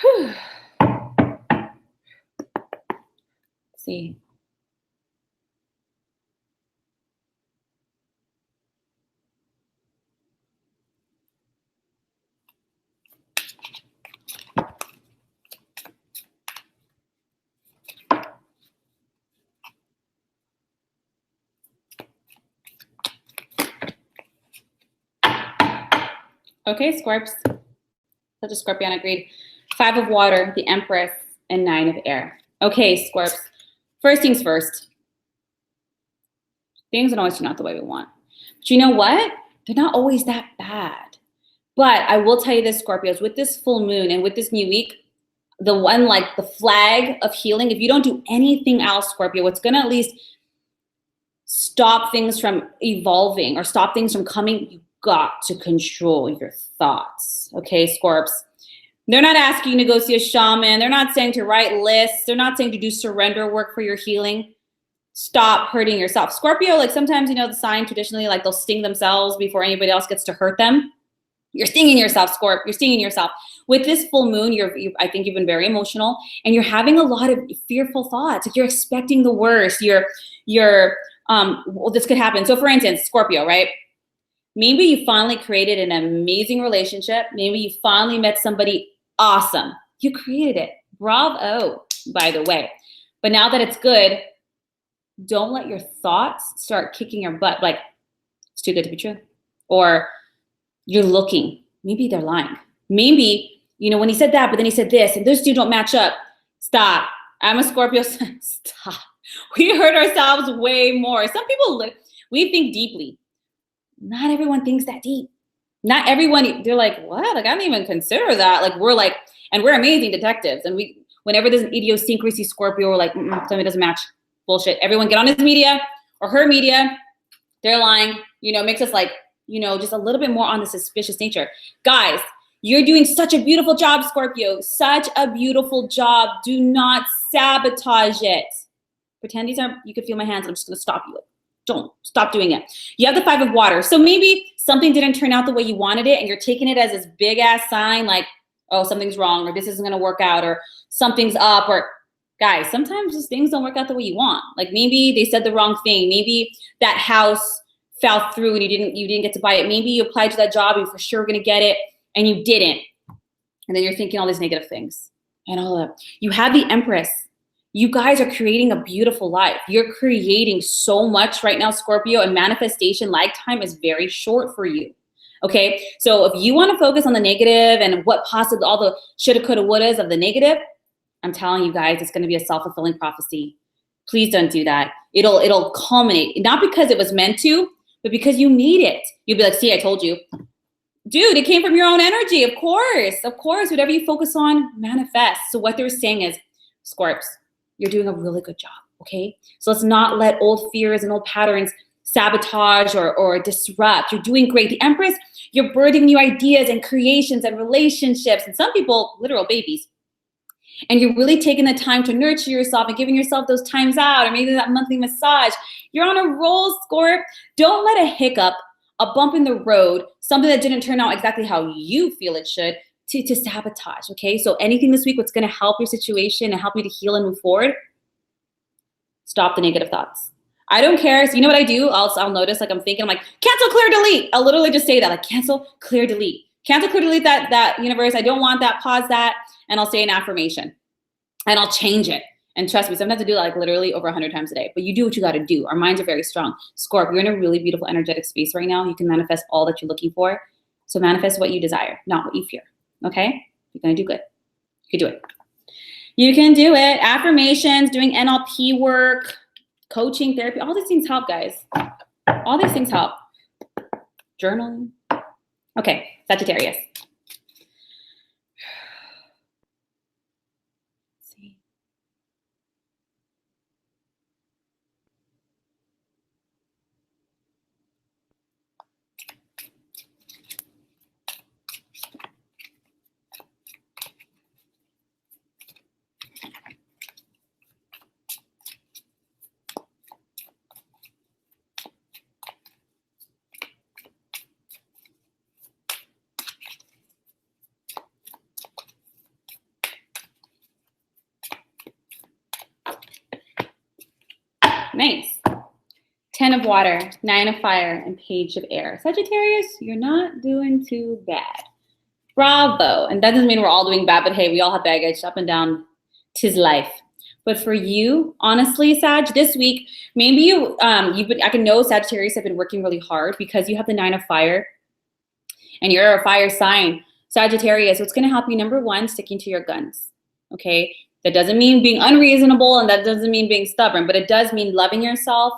Whew. Let's see. Okay, Scorps. Such a Scorpion agreed. 5 of Water, the Empress, and 9 of Air. Okay, Scorps. First things first. Things don't always turn out the way we want. But you know what? They're not always that bad. But I will tell you this, Scorpios, with this full moon and with this new week, the one, like the flag of healing, if you don't do anything else, Scorpio, it's going to at least stop things from evolving or stop things from coming. You got to control your thoughts. Okay, Scorps. They're not asking you to go see a shaman. They're not saying to write lists. They're not saying to do surrender work for your healing. Stop hurting yourself. Scorpio, like sometimes, the sign traditionally, like they'll sting themselves before anybody else gets to hurt them. You're stinging yourself, Scorp. You're stinging yourself. With this full moon, I think you've been very emotional and you're having a lot of fearful thoughts. Like you're expecting the worst. Well, this could happen. So for instance, Scorpio, right? Maybe you finally created an amazing relationship. Maybe you finally met somebody awesome. You created it. Bravo, by the way. But now that it's good, don't let your thoughts start kicking your butt. Like, it's too good to be true. Or you're looking. Maybe they're lying. Maybe, when he said that, but then he said this, and those two don't match up. Stop. I'm a Scorpio. Stop. We hurt ourselves way more. Some people, we think deeply. Not everyone thinks that deep. Not everyone, they're like, what? Like, I didn't even consider that. Like, we're amazing detectives. And whenever there's an idiosyncrasy, Scorpio, we're like, something doesn't match. Bullshit. Everyone get on his media or her media. They're lying. Makes us like, just a little bit more on the suspicious nature. Guys, you're doing such a beautiful job, Scorpio. Such a beautiful job. Do not sabotage it. Pretend you could feel my hands. I'm just going to stop you. Don't stop doing it. You have the 5 of Water. So maybe something didn't turn out the way you wanted it and you're taking it as this big ass sign like, oh, something's wrong or this isn't going to work out or something's up or guys, sometimes just things don't work out the way you want. Like maybe they said the wrong thing. Maybe that house fell through and you didn't get to buy it. Maybe you applied to that job, you for sure were gonna get it, and you didn't. And then you're thinking all these negative things and all that. You have the Empress. You guys are creating a beautiful life. You're creating so much right now, Scorpio, and manifestation lifetime is very short for you. Okay, so if you want to focus on the negative and what possibly all the shoulda, coulda, wouldas of the negative, I'm telling you guys, it's going to be a self-fulfilling prophecy. Please don't do that. It'll culminate, not because it was meant to, but because you need it. You'll be like, see, I told you. Dude, it came from your own energy. Of course, whatever you focus on, manifests. So what they're saying is, Scorps, you're doing a really good job, okay? So let's not let old fears and old patterns sabotage or disrupt. You're doing great. The Empress, you're birthing new ideas and creations and relationships, and some people, literal babies. And you're really taking the time to nurture yourself and giving yourself those times out, or maybe that monthly massage. You're on a roll, Scorp. Don't let a hiccup, a bump in the road, something that didn't turn out exactly how you feel it should, to sabotage, okay? So anything this week, what's gonna help your situation and help you to heal and move forward, stop the negative thoughts. I don't care. So you know what I do? I'll notice, like I'm thinking, I'm like, cancel, clear, delete. I'll literally just say that, like cancel, clear, delete. Cancel, clear, delete that universe. I don't want that, pause that. And I'll say an affirmation and I'll change it. And trust me, sometimes I do that like literally over 100 times a day, but you do what you got to do. Our minds are very strong. Scorp, you're in a really beautiful energetic space right now. You can manifest all that you're looking for. So manifest what you desire, not what you fear. Okay? You're going to do good. You can do it. You can do it. Affirmations, doing NLP work, coaching, therapy, all these things help, guys. All these things help. Journaling. Okay, Sagittarius. Let's see. Nice. 10 of water, 9 of fire, and page of air. Sagittarius, you're not doing too bad. Bravo. And that doesn't mean we're all doing bad, but hey, we all have baggage up and down. 'Tis life. But for you, honestly, Sag, this week, maybe I can know Sagittarius have been working really hard because you have the 9 of fire and you're a fire sign. Sagittarius, what's going to help you? Number one, sticking to your guns. Okay. That doesn't mean being unreasonable and that doesn't mean being stubborn, but it does mean loving yourself,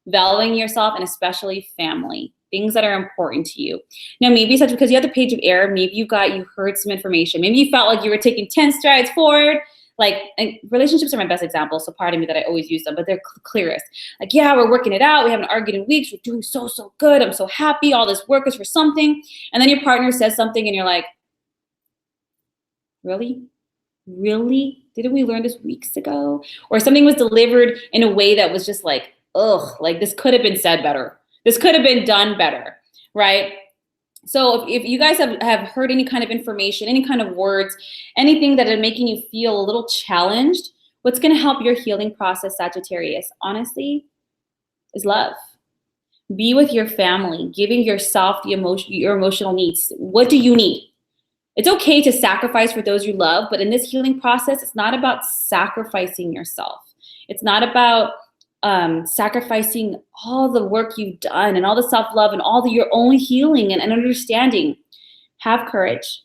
valuing yourself, and especially family, things that are important to you. Now, maybe such because you have the page of air, maybe you heard some information. Maybe you felt like you were taking 10 strides forward. Like, and relationships are my best example, so pardon me that I always use them, but they're clearest. Like, yeah, we're working it out. We haven't argued in weeks. We're doing so good. I'm so happy. All this work is for something. And then your partner says something and you're like, really? Really? Didn't we learn this weeks ago? Or something was delivered in a way that was just like, ugh, like this could have been said better. This could have been done better, right? So if you guys have heard any kind of information, any kind of words, anything that are making you feel a little challenged, what's going to help your healing process, Sagittarius, honestly, is love. Be with your family, giving yourself your emotional needs. What do you need? It's okay to sacrifice for those you love, but in this healing process, it's not about sacrificing yourself. It's not about sacrificing all the work you've done and all the self-love and all your own healing and understanding. Have courage.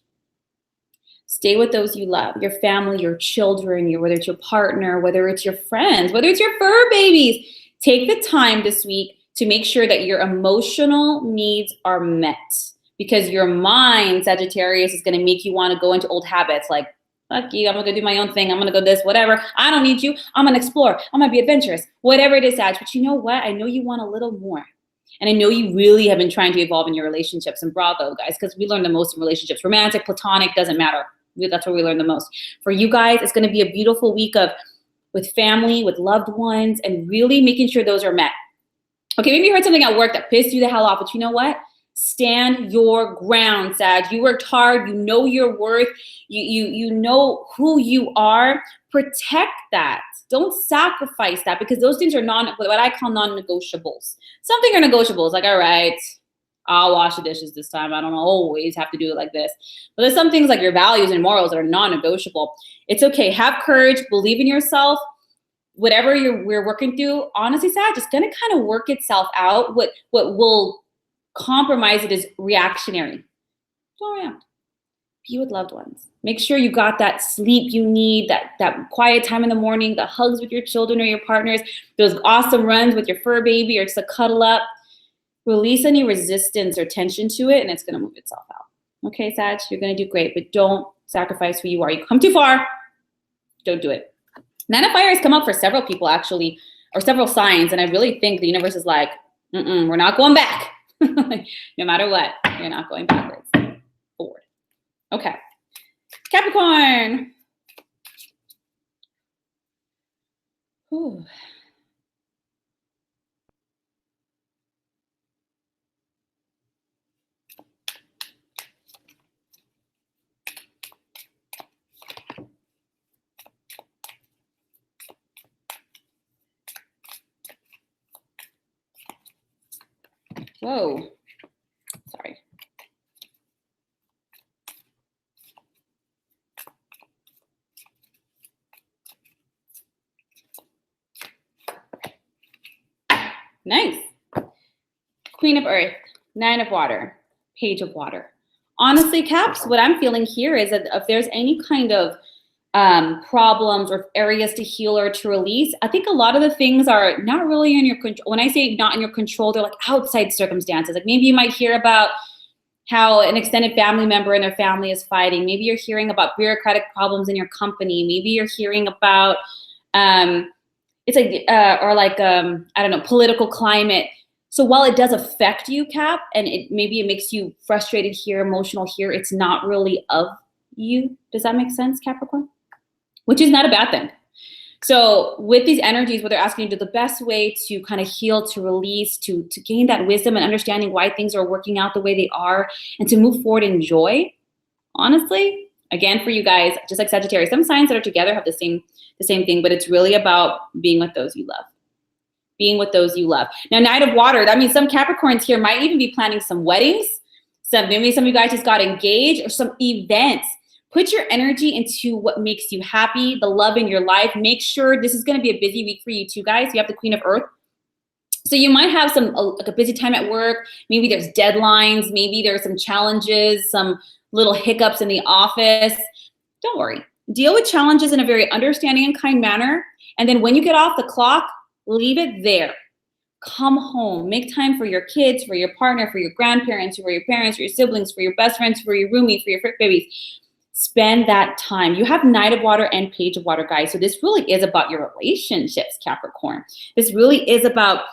Stay with those you love, your family, your children, whether it's your partner, whether it's your friends, whether it's your fur babies. Take the time this week to make sure that your emotional needs are met. Because your mind, Sagittarius, is going to make you want to go into old habits like, fuck you, I'm going to do my own thing. I'm going to go this, whatever. I don't need you. I'm going to explore. I'm going to be adventurous. Whatever it is, Sag. But you know what? I know you want a little more. And I know you really have been trying to evolve in your relationships. And bravo, guys, because we learn the most in relationships. Romantic, platonic, doesn't matter. That's where we learn the most. For you guys, it's going to be a beautiful week with family, with loved ones, and really making sure those are met. Okay, maybe you heard something at work that pissed you the hell off, but you know what? Stand your ground, Sag. You worked hard. You know your worth. You know who you are. Protect that. Don't sacrifice that, because those things are what I call non-negotiables. Something are negotiables, like, all right, I'll wash the dishes this time. I don't always have to do it like this. But there's some things like your values and morals that are non-negotiable. It's okay. Have courage. Believe in yourself. Whatever we're working through, honestly, Sag, just gonna kind of work itself out. What will compromise it is reactionary. Don't react. Be with loved ones. Make sure you got that sleep you need, that quiet time in the morning, the hugs with your children or your partners, those awesome runs with your fur baby, or just a cuddle up. Release any resistance or tension to it, and it's going to move itself out. Okay, Sag, you're going to do great, but don't sacrifice who you are. You come too far, don't do it. 9 of Fire has come up for several people, actually, or several signs, and I really think the universe is like, we're not going back. No matter what, you're not going backwards. Forward. Okay. Capricorn. Whew. Whoa. Sorry. Nice. Queen of Earth, 9 of Water, Page of Water. Honestly, Caps, what I'm feeling here is that if there's any kind of problems or areas to heal or to release, I think a lot of the things are not really in your control. When I say not in your control, they're like outside circumstances. Like maybe you might hear about how an extended family member and their family is fighting. Maybe you're hearing about bureaucratic problems in your company. Maybe you're hearing about I don't know, political climate. So while it does affect you, Cap, and maybe it makes you frustrated here, emotional here, it's not really of you. Does that make sense, Capricorn? Which is not a bad thing. So with these energies, what they're asking you to do, the best way to kind of heal, to release, to gain that wisdom and understanding why things are working out the way they are, and to move forward in joy. Honestly, again, for you guys, just like Sagittarius, some signs that are together have the same thing, but it's really about being with those you love. Being with those you love. Now, 9 of Water, that means some Capricorns here might even be planning some weddings. Maybe some of you guys just got engaged, or some events. Put your energy into what makes you happy, the love in your life. Make sure this is going to be a busy week for you too, guys. You have the Queen of Earth. So you might have like a busy time at work. Maybe there's deadlines. Maybe there's some challenges, some little hiccups in the office. Don't worry. Deal with challenges in a very understanding and kind manner. And then when you get off the clock, leave it there. Come home. Make time for your kids, for your partner, for your grandparents, for your parents, for your siblings, for your best friends, for your roomie, for your frick babies. Spend that time. You have 9 of Water and Page of Water, guys. So this really is about your relationships, Capricorn. This really is about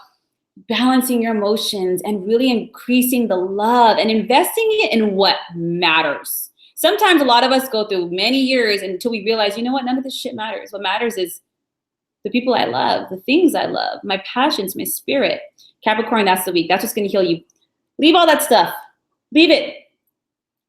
balancing your emotions and really increasing the love and investing it in what matters. Sometimes a lot of us go through many years until we realize, you know what, none of this shit matters. What matters is the people I love, the things I love, my passions, my spirit. Capricorn, that's the week. That's what's going to heal you. Leave all that stuff. Leave it.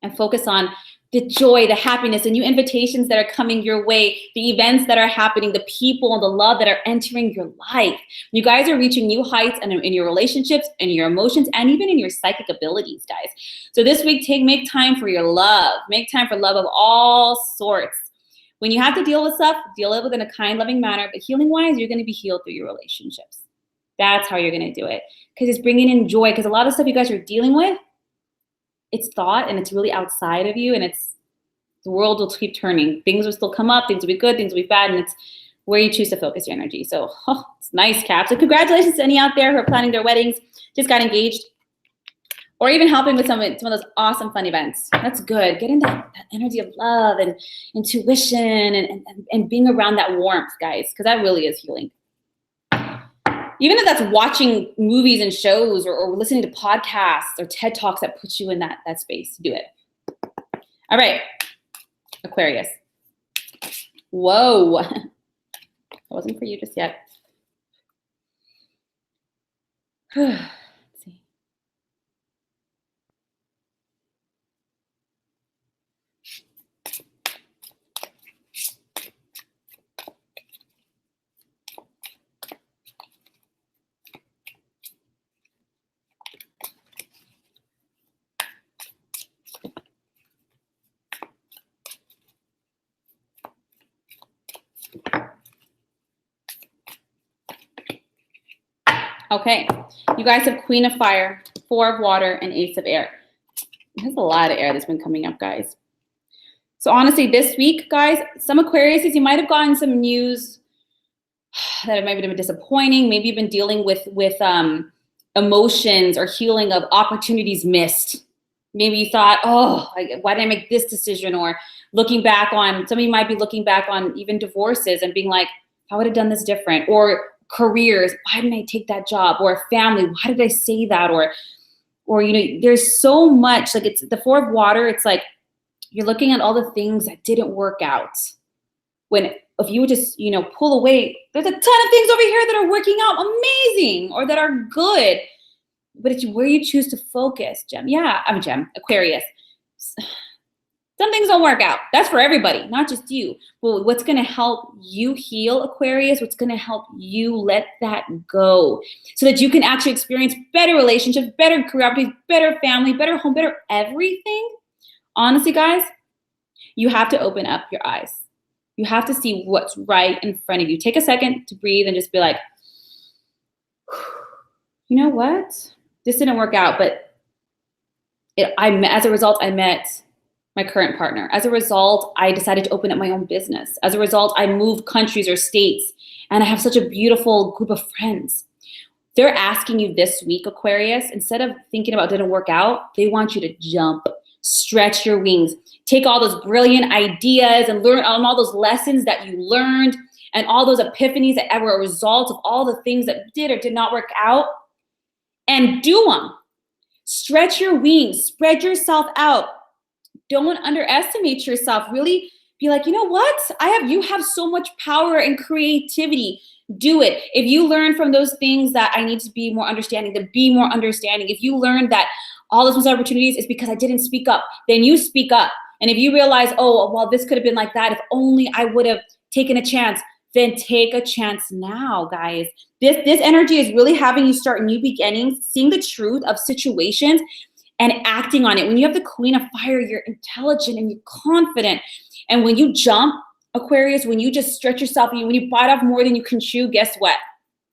And focus on the joy, the happiness, the new invitations that are coming your way, the events that are happening, the people and the love that are entering your life. You guys are reaching new heights in your relationships, in your emotions, and even in your psychic abilities, guys. So this week, make time for your love. Make time for love of all sorts. When you have to deal with stuff, deal with it in a kind, loving manner. But healing-wise, you're going to be healed through your relationships. That's how you're going to do it. Because it's bringing in joy. Because a lot of stuff you guys are dealing with, it's thought and it's really outside of you, and the world will keep turning. Things will still come up, things will be good, things will be bad, and it's where you choose to focus your energy. So it's nice, Cap. So congratulations to any out there who are planning their weddings, just got engaged, or even helping with some of those awesome fun events. That's good. Get in that energy of love and intuition and being around that warmth, guys, because that really is healing. Even if that's watching movies and shows or listening to podcasts or TED Talks that put you in that space, do it. All right, Aquarius. Whoa. That wasn't for you just yet. Let's see. Okay, you guys have Queen of Fire, 4 of Water, and Ace of Air. There's a lot of air that's been coming up, guys. So honestly, this week, guys, some Aquariuses, you might have gotten some news that might have been disappointing. Maybe you've been dealing with emotions or healing of opportunities missed. Maybe you thought, oh, why did I make this decision? Or looking back on, some of you might be looking back on even divorces and being like, I would have done this different. Or careers, why didn't I take that job? Or family, why did I say that? Or you know, there's so much, like it's the 4 of Water. It's like you're looking at all the things that didn't work out. When if you would just, you know, pull away, there's a ton of things over here that are working out amazing or that are good. But it's where you choose to focus, Gem. Yeah, I'm Gem, Aquarius. Some things don't work out. That's for everybody, not just you. But what's going to help you heal, Aquarius, what's going to help you let that go so that you can actually experience better relationships, better career opportunities, better family, better home, better everything. Honestly, guys, you have to open up your eyes. You have to see what's right in front of you. Take a second to breathe and just be like, you know what? This didn't work out, but as a result, I met my current partner. As a result, I decided to open up my own business. As a result, I moved countries or states, and I have such a beautiful group of friends. They're asking you this week, Aquarius, instead of thinking about didn't work out, they want you to jump, stretch your wings, take all those brilliant ideas and learn all those lessons that you learned and all those epiphanies that were a result of all the things that did or did not work out, and do them. Stretch your wings, spread yourself out. Don't underestimate yourself. Really be like, you know what? You have so much power and creativity. Do it. If you learn from those things that I need to be more understanding, then be more understanding. If you learn that all those missed opportunities is because I didn't speak up, then you speak up. And if you realize, oh, well, this could have been like that, if only I would have taken a chance, then take a chance now, guys. This energy is really having you start new beginnings, seeing the truth of situations and acting on it. When you have the Queen of Fire, you're intelligent and you're confident. And when you jump, Aquarius, when you just stretch yourself and when you bite off more than you can chew, guess what?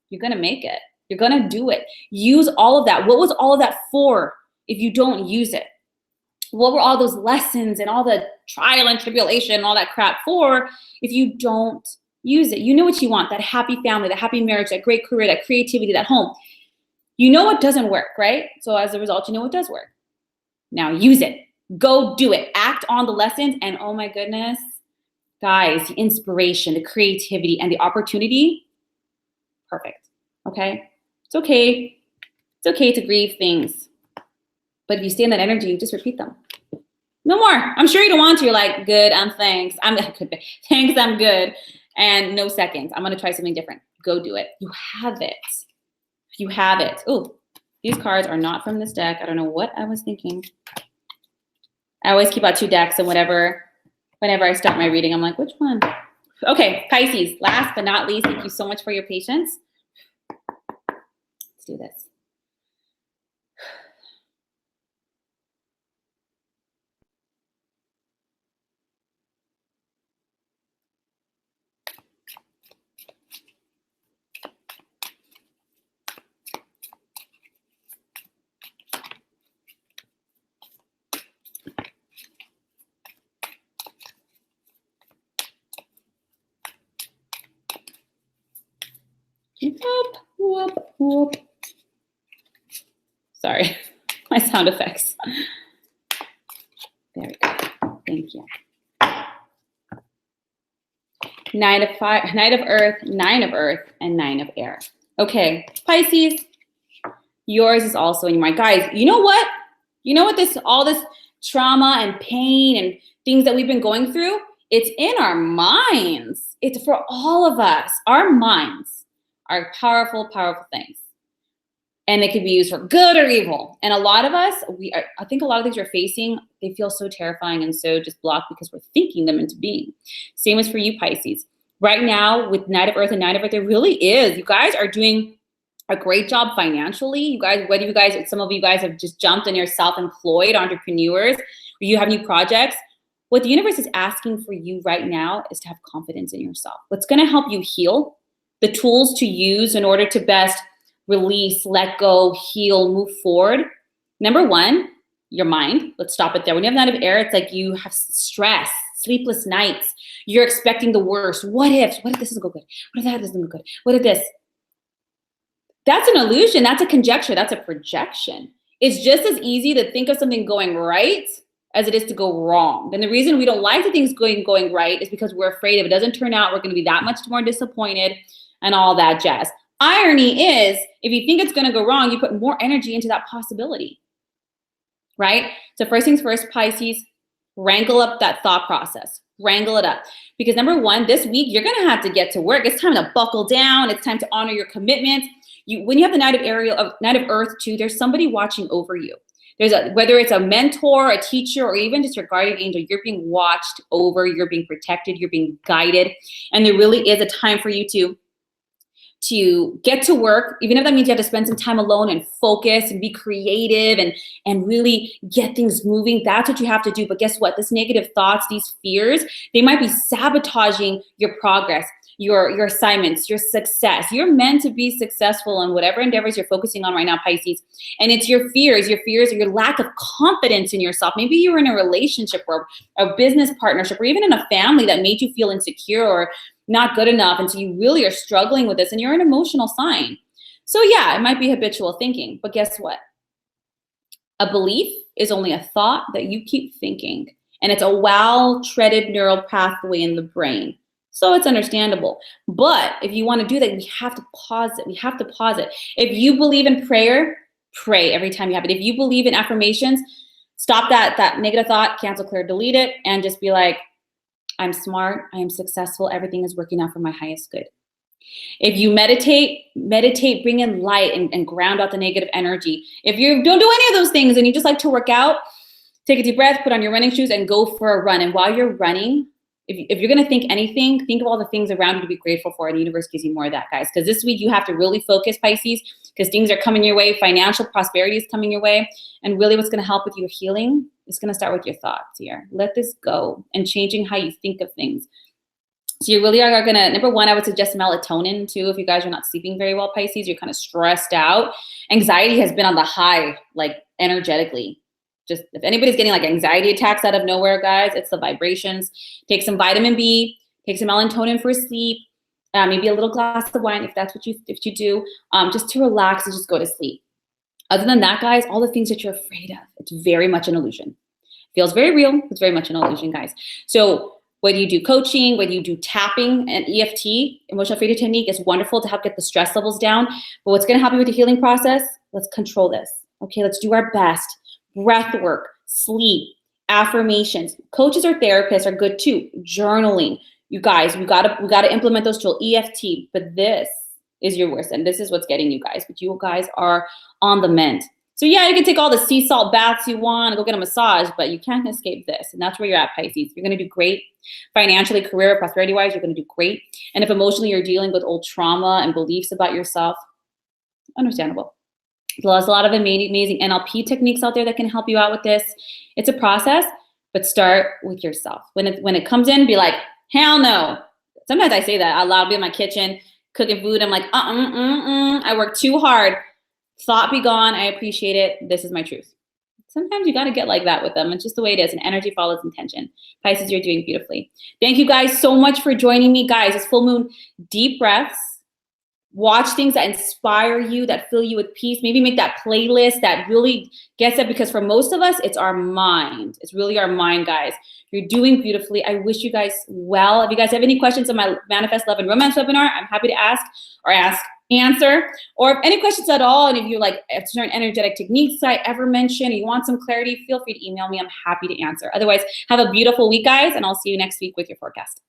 You're going to make it. You're going to do it. Use all of that. What was all of that for if you don't use it? What were all those lessons and all the trial and tribulation and all that crap for if you don't use it? You know what you want, that happy family, that happy marriage, that great career, that creativity, that home. You know what doesn't work, right? So as a result, you know what does work. Now use it. Go do it. Act on the lessons. And oh my goodness, guys, the inspiration, the creativity, and the opportunity, perfect. Okay? It's okay. It's okay to grieve things. But if you stay in that energy, you just repeat them. No more. I'm sure you don't want to. You're like, good, thanks. Thanks, I'm good. And no seconds. I'm going to try something different. Go do it. You have it. You have it. Ooh, these cards are not from this deck. I don't know what I was thinking. I always keep out 2 decks and whenever I start my reading, I'm like, which one? Okay, Pisces, last but not least, thank you so much for your patience. Let's do this. Whoop, whoop, whoop. Sorry, my sound effects. There we go. Thank you. Knight of Earth, 9 of Earth, and 9 of Air. Okay, Pisces, yours is also in your mind. Guys, you know what? You know what all this trauma and pain and things that we've been going through? It's in our minds. It's for all of us. Our minds are powerful, powerful things. And they can be used for good or evil. And a lot of us, I think a lot of things we're facing, they feel so terrifying and so just blocked because we're thinking them into being. Same as for you, Pisces. Right now, with Knight of Earth and 9 of Earth, there really is. You guys are doing a great job financially. You guys, some of you guys have just jumped and you're self-employed entrepreneurs, or you have new projects. What the universe is asking for you right now is to have confidence in yourself. What's going to help you heal, the tools to use in order to best release, let go, heal, move forward. Number one, your mind. Let's stop it there. When you have 9 of air, it's like you have stress, sleepless nights. You're expecting the worst. What if this doesn't go good? What if that doesn't go good? What if this? That's an illusion. That's a conjecture. That's a projection. It's just as easy to think of something going right as it is to go wrong. And the reason we don't like the things going right is because we're afraid if it doesn't turn out, we're going to be that much more disappointed and all that jazz. Irony is, if you think it's going to go wrong, you put more energy into that possibility, right? So first things first, Pisces, wrangle up that thought process. Wrangle it up. Because number one, this week, you're going to have to get to work. It's time to buckle down. It's time to honor your commitments. When you have the Knight of Earth too, there's somebody watching over you. Whether it's a mentor, a teacher, or even just your guardian angel, you're being watched over, you're being protected, you're being guided. And there really is a time for you to get to work, even if that means you have to spend some time alone and focus and be creative and really get things moving. That's what you have to do. But guess what? This negative thoughts, these fears, they might be sabotaging your progress, your assignments, your success. You're meant to be successful in whatever endeavors you're focusing on right now, Pisces. And it's your fears or your lack of confidence in yourself. Maybe you were in a relationship or a business partnership or even in a family that made you feel insecure or not good enough. And so you really are struggling with this and you're an emotional sign. So yeah, it might be habitual thinking, but guess what? A belief is only a thought that you keep thinking, and it's a well-treaded neural pathway in the brain. So it's understandable. But if you want to do that, we have to pause it. We have to pause it. If you believe in prayer, pray every time you have it. If you believe in affirmations, stop that negative thought, cancel, clear, delete it, and just be like, I'm smart, I am successful, everything is working out for my highest good. If you meditate, bring in light and ground out the negative energy. If you don't do any of those things and you just like to work out, take a deep breath, put on your running shoes and go for a run. And while you're running, if you're gonna think anything, think of all the things around you to be grateful for, and the universe gives you more of that, guys. Because this week you have to really focus, Pisces, because things are coming your way, financial prosperity is coming your way, and really what's gonna help with your healing is gonna start with your thoughts here. Let this go and changing how you think of things. So you really are gonna, number one, I would suggest melatonin too. If you guys are not sleeping very well, Pisces, you're kind of stressed out. Anxiety has been on the high, like energetically. Just if anybody's getting like anxiety attacks out of nowhere, guys, it's the vibrations. Take some vitamin B, take some melatonin for sleep, maybe a little glass of wine if that's what you do, just to relax and just go to sleep. Other than that, guys, all the things that you're afraid of, it's very much an illusion. Feels very real, it's very much an illusion, guys. So whether you do coaching, whether you do tapping and EFT, emotional freedom technique, is wonderful to help get the stress levels down. But what's gonna help you with the healing process? Let's control this. Okay, let's do our best. Breath work, sleep, affirmations. Coaches or therapists are good too. Journaling. You guys, we gotta implement those tools. EFT, but this is your worst, and this is what's getting you guys. But you guys are on the mend. So yeah, you can take all the sea salt baths you want, go get a massage, but you can't escape this. And that's where you're at, Pisces. You're gonna do great. Financially, career, prosperity-wise, you're gonna do great. And if emotionally you're dealing with old trauma and beliefs about yourself, understandable. There's a lot of amazing NLP techniques out there that can help you out with this. It's a process, but start with yourself. When it comes in, be like, hell no. Sometimes I say that out loud, be in my kitchen, cooking food. I'm like, I work too hard. Thought be gone. I appreciate it. This is my truth. Sometimes you got to get like that with them. It's just the way it is. And energy follows intention. Pisces, you're doing beautifully. Thank you guys so much for joining me. Guys, it's full moon. Deep breaths. Watch things that inspire you, that fill you with peace. Maybe make that playlist that really gets it, because for most of us, it's our mind. It's really our mind, guys. You're doing beautifully. I wish you guys well. If you guys have any questions on my Manifest Love and Romance webinar, I'm happy to answer. Or if any questions at all, and if you like certain energetic techniques I ever mentioned, or you want some clarity, feel free to email me. I'm happy to answer. Otherwise, have a beautiful week, guys, and I'll see you next week with your forecast.